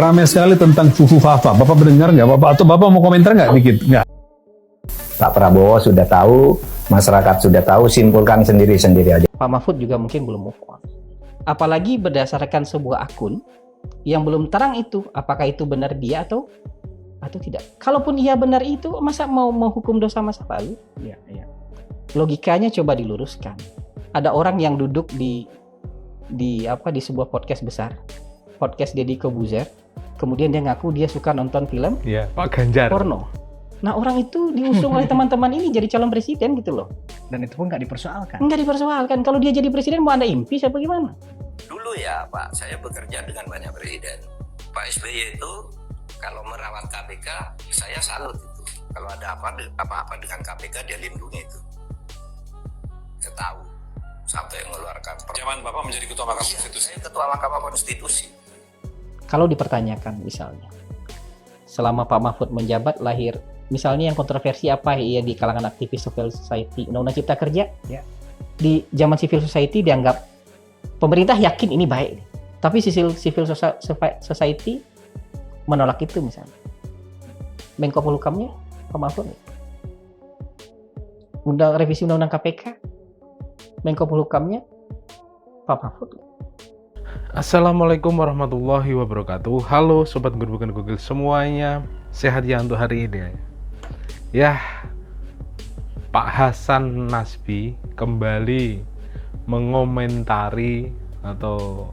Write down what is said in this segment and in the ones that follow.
Ramai sekali tentang Fufu Fafa. Bapak mendengar nggak? Atau Bapak mau komentar nggak dikit? Nggak. Pak Prabowo sudah tahu, masyarakat sudah tahu, simpulkan sendiri-sendiri aja. Pak Mahfud juga mungkin belum move on. Apalagi berdasarkan sebuah akun yang belum terang itu, apakah itu benar dia atau tidak. Kalaupun ia benar itu, masa mau menghukum dosa masa lalu? Ya. Logikanya coba diluruskan. Ada orang yang duduk di sebuah podcast besar, podcast Deddy Corbuzier, kemudian dia ngaku dia suka nonton film Pak Ganjar porno. Nah, orang itu diusung oleh teman-teman ini jadi calon presiden gitu loh. Dan itu pun nggak dipersoalkan. Nggak dipersoalkan. Kalau dia jadi presiden mau Anda impeach apa gimana? Dulu ya Pak, saya bekerja dengan banyak presiden. Pak SBY itu kalau merawat KPK, saya salut itu. Kalau ada apa-apa dengan KPK, dia lindungi itu. Saya tahu. Sampai mengeluarkan. Zaman Bapak menjadi Ketua Mahkamah Konstitusi. Saya Ketua Mahkamah Konstitusi. Kalau dipertanyakan misalnya, selama Pak Mahfud menjabat lahir, misalnya yang kontroversi apa ya di kalangan aktivis civil society, Undang-Undang Cipta Kerja, Ya. di zaman civil society dianggap pemerintah yakin ini baik, tapi civil society menolak itu misalnya. Menko Polhukamnya Pak Mahfud. Revisi Undang-Undang KPK, Menko Polhukamnya Pak Mahfud. Assalamualaikum warahmatullahi wabarakatuh. Halo Sobat Guru Bukan Google semuanya. Sehat ya untuk hari ini ya. Pak Hasan Nasbi kembali mengomentari atau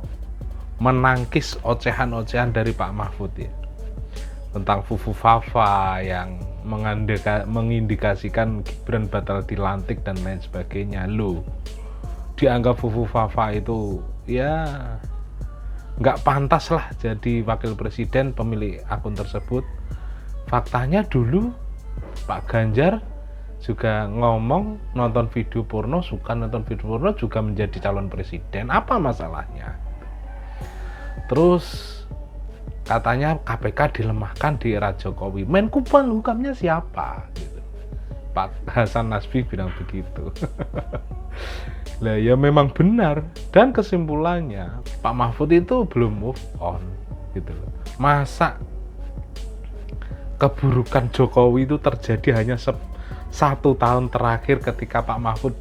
menangkis ocehan-ocehan dari Pak Mahfud ya, tentang Fufu Fafa yang mengindikasikan Gibran batal dilantik dan lain sebagainya. Loh, dianggap Fufu Fafa itu ya nggak pantas lah jadi wakil presiden pemilik akun tersebut. Faktanya dulu Pak Ganjar juga ngomong nonton video porno, suka nonton video porno juga menjadi calon presiden. Apa masalahnya? Terus katanya KPK dilemahkan di era Jokowi. Menko Polhukamnya siapa? Gitu. Pak Hasan Nasbi bilang begitu. Lah ya memang benar, dan kesimpulannya Pak Mahfud itu belum move on gitu loh. Masa keburukan Jokowi itu terjadi hanya 1 tahun terakhir ketika Pak Mahfud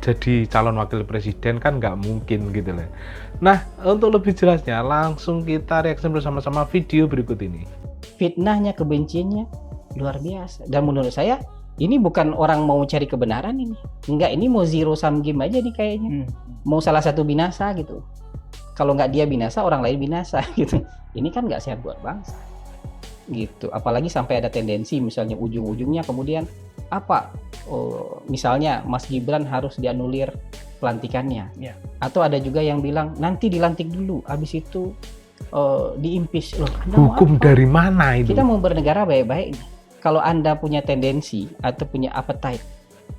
jadi calon wakil presiden, kan nggak mungkin gitu loh. Nah, untuk lebih jelasnya langsung kita reaksi bersama-sama video berikut ini. Fitnahnya, kebenciannya luar biasa. Dan menurut saya ini bukan orang mau cari kebenaran ini. Enggak, ini mau zero sum game aja nih kayaknya. Mau salah satu binasa gitu. Kalau nggak dia binasa, orang lain binasa gitu. Ini kan nggak sehat buat bangsa. Gitu. Apalagi sampai ada tendensi misalnya ujung-ujungnya kemudian apa? Misalnya Mas Gibran harus dianulir pelantikannya. Ya. Atau ada juga yang bilang nanti dilantik dulu, habis itu diimpeach. Loh, Hukum dari mana itu? Kita mau bernegara baik-baik. Kalau Anda punya tendensi atau punya appetite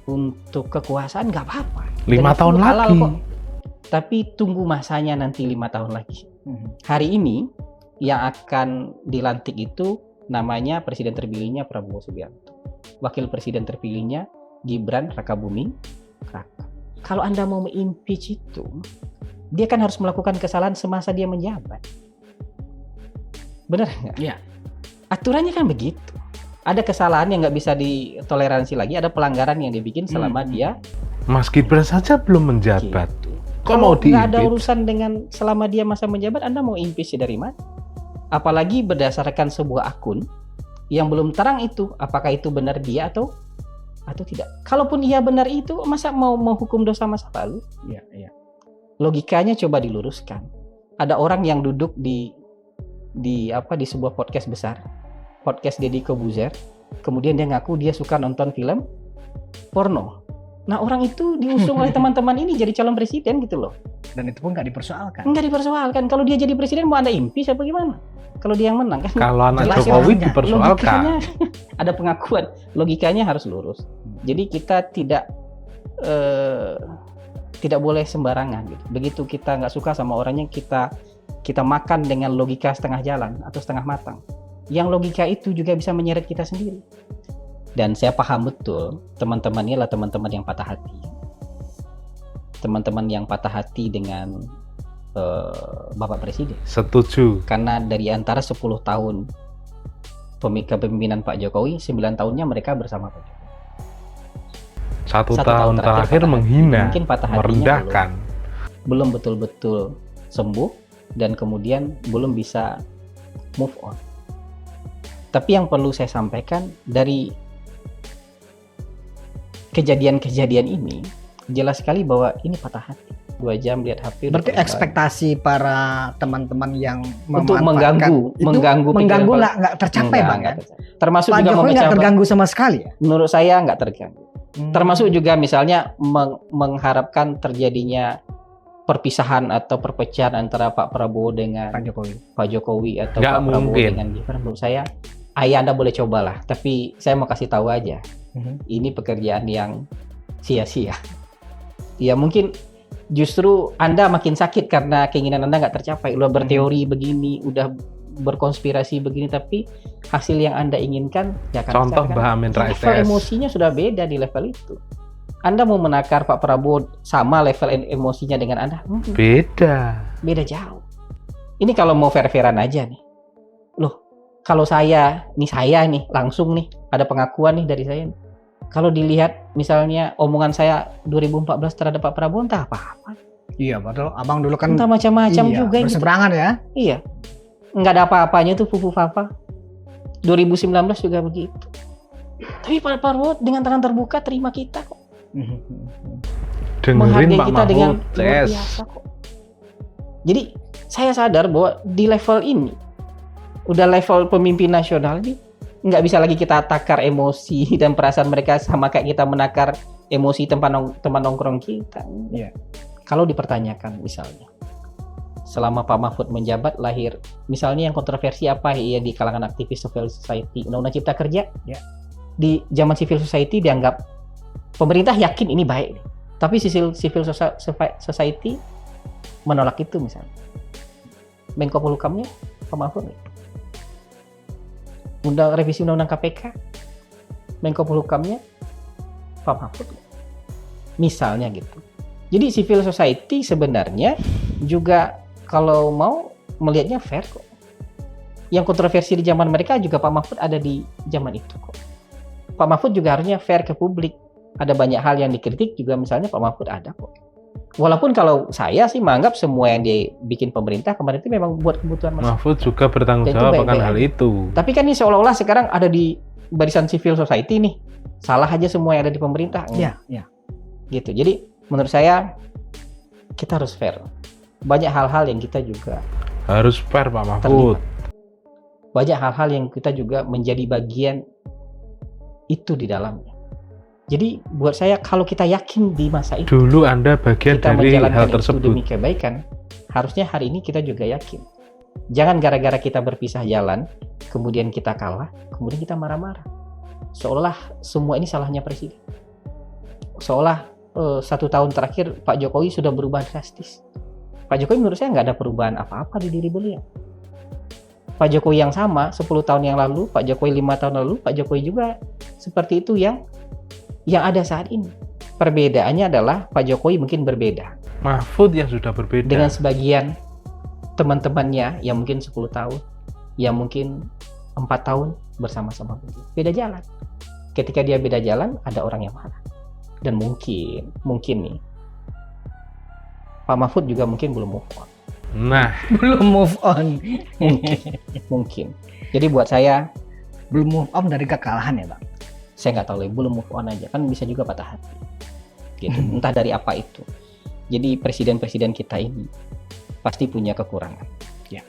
untuk kekuasaan, nggak apa-apa. 5 tahun lagi. Kok. Tapi tunggu masanya nanti 5 tahun lagi. Hari ini yang akan dilantik itu namanya presiden terpilihnya Prabowo Subianto. Wakil presiden terpilihnya Gibran Rakabuming Raka. Kalau Anda mau impeach itu, dia kan harus melakukan kesalahan semasa dia menjabat. Benar nggak? Ya. Aturannya kan begitu. Ada kesalahan yang nggak bisa ditoleransi lagi, ada pelanggaran yang dibikin selama dia Mas Gibran saja belum menjabat. gitu. Kok mau Kalau nggak ada di-impeach? urusan dengan selama dia masa menjabat, Anda mau impeach dari mana? Apalagi berdasarkan sebuah akun yang belum terang itu, apakah itu benar dia atau tidak. Kalaupun ia benar itu, masa mau menghukum dosa masa lalu? Ya. Logikanya coba diluruskan. Ada orang yang duduk di sebuah podcast besar, podcast Deddy Corbuzier, kemudian dia ngaku dia suka nonton film porno. Nah, orang itu diusung oleh teman-teman ini jadi calon presiden gitu loh. Dan itu pun nggak dipersoalkan. Nggak dipersoalkan. Kalau dia jadi presiden mau Anda impeach apa gimana? Kalau dia yang menang kan? Kalau anak Jelas Jokowi ya. dipersoalkan. Logikanya ada pengakuan. Logikanya harus lurus. Jadi kita tidak boleh sembarangan gitu. Begitu kita nggak suka sama orangnya, kita makan dengan logika setengah jalan atau setengah matang. Yang logika itu juga bisa menyeret kita sendiri. Dan saya paham betul teman-teman ini adalah teman-teman yang patah hati. Teman-teman yang patah hati dengan Bapak Presiden. Setuju. Karena dari antara 10 tahun kepemimpinan Pak Jokowi, 9 tahunnya mereka bersama Pak Jokowi. Satu Satu tahun terakhir patah hati. menghina, Mungkin patah hatinya merendahkan. belum betul-betul sembuh dan kemudian belum bisa move on. Tapi yang perlu saya sampaikan dari kejadian-kejadian ini jelas sekali bahwa ini patah hati. 2 jam lihat HP. Berarti udah ekspektasi para teman-teman yang untuk memanfaatkan mengganggu mengganggu pikiran nggak tercapai Enggak, bang ya? enggak tercapai. Termasuk Pak juga Jokowi memecah nggak terganggu sama sekali ya? menurut saya nggak terganggu. Termasuk juga misalnya mengharapkan terjadinya perpisahan atau perpecahan antara Pak Prabowo dengan Pak Jokowi atau Nggak Pak Prabowo mungkin. dengan Gibran. Menurut saya, Anda boleh cobalah. Tapi saya mau kasih tahu aja, ini pekerjaan yang sia-sia. Ya mungkin justru Anda makin sakit karena keinginan Anda nggak tercapai. Udah berteori begini, udah berkonspirasi begini, tapi hasil yang Anda inginkan ya akan Contoh tercapai. Mbak Amin Level Rais. emosinya sudah beda di level itu. Anda mau menakar Pak Prabowo sama level emosinya dengan Anda? Beda jauh. Ini kalau mau fair-fairan aja nih. Loh, kalau saya nih langsung nih ada pengakuan nih dari saya nih. Kalau dilihat misalnya omongan saya 2014 terhadap Pak Prabowo entah apa-apa. Iya, padahal abang dulu kan Entah macam-macam juga gitu. berseberangan ya. Iya. Nggak ada apa-apanya tuh Fufu Fafa. 2019 juga begitu. Tapi Pak Prabowo dengan tangan terbuka terima kita kok. Dengerin Menghargai Pak kita dengan Mahfud. luar biasa kok. Jadi saya sadar bahwa di level ini udah level pemimpin nasional ini nggak bisa lagi kita takar emosi dan perasaan mereka sama kayak kita menakar emosi teman nongkrong kita. Iya. Kalau dipertanyakan misalnya selama Pak Mahfud menjabat lahir misalnya yang kontroversi apa ya di kalangan aktivis civil society, undang-undang cipta kerja ya. Di zaman civil society dianggap pemerintah yakin ini baik, tapi civil society menolak itu misalnya. Menko Polhukamnya Pak Mahfud nih. Revisi undang-undang KPK, Menko Polhukamnya Pak Mahfud misalnya gitu. Jadi civil society sebenarnya juga kalau mau melihatnya fair kok. Yang kontroversi di zaman mereka juga Pak Mahfud ada di zaman itu kok. Pak Mahfud juga harusnya fair ke publik. Ada banyak hal yang dikritik juga misalnya Pak Mahfud ada kok. Walaupun kalau saya sih menganggap semua yang dibikin pemerintah kemarin itu memang buat kebutuhan masyarakat. Mahfud juga bertanggung Dan itu jawab akan baik-baik hal aja. itu. Tapi kan ini seolah-olah sekarang ada di barisan civil society nih. Salah aja semua yang ada di pemerintah. Iya, iya. Gitu. Jadi menurut saya kita harus fair. Banyak hal-hal yang kita juga Harus fair Pak Mahfud. banyak hal-hal yang kita juga menjadi bagian itu di dalamnya. Jadi buat saya kalau kita yakin di masa itu Dulu Anda bagian kita dari menjalankan hal itu tersebut. demi kebaikan, harusnya hari ini kita juga yakin. Jangan gara-gara kita berpisah jalan, kemudian kita kalah, kemudian kita marah-marah. Seolah semua ini salahnya presiden. Seolah 1 tahun terakhir Pak Jokowi sudah berubah drastis. Pak Jokowi menurut saya nggak ada perubahan apa-apa di diri beliau. Pak Jokowi yang sama 10 tahun yang lalu, Pak Jokowi 5 tahun lalu, Pak Jokowi juga seperti itu yang ada saat ini. Perbedaannya adalah Pak Jokowi mungkin berbeda Mahfud yang sudah berbeda. dengan sebagian teman-temannya yang mungkin 10 tahun, yang mungkin 4 tahun bersama-sama beda jalan. Ketika dia beda jalan, ada orang yang marah. Dan mungkin nih, Pak Mahfud juga mungkin belum move on. Nah, Belum move on. Mungkin. Jadi buat saya, Belum move on dari kekalahan ya bang. saya nggak tahu lah, belum move on aja. Kan bisa juga patah hati. Gitu. Entah dari apa itu. Jadi presiden-presiden kita ini pasti punya kekurangan. Ya.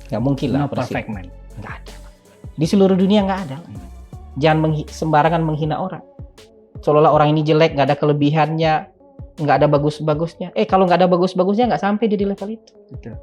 Nggak mungkin lah No perfect man. nggak ada. Di seluruh dunia nggak ada. Jangan sembarangan menghina orang. Seolah-olah orang ini jelek, nggak ada kelebihannya, nggak ada bagus-bagusnya. Kalau nggak ada bagus-bagusnya nggak sampai dia di level itu. Betul.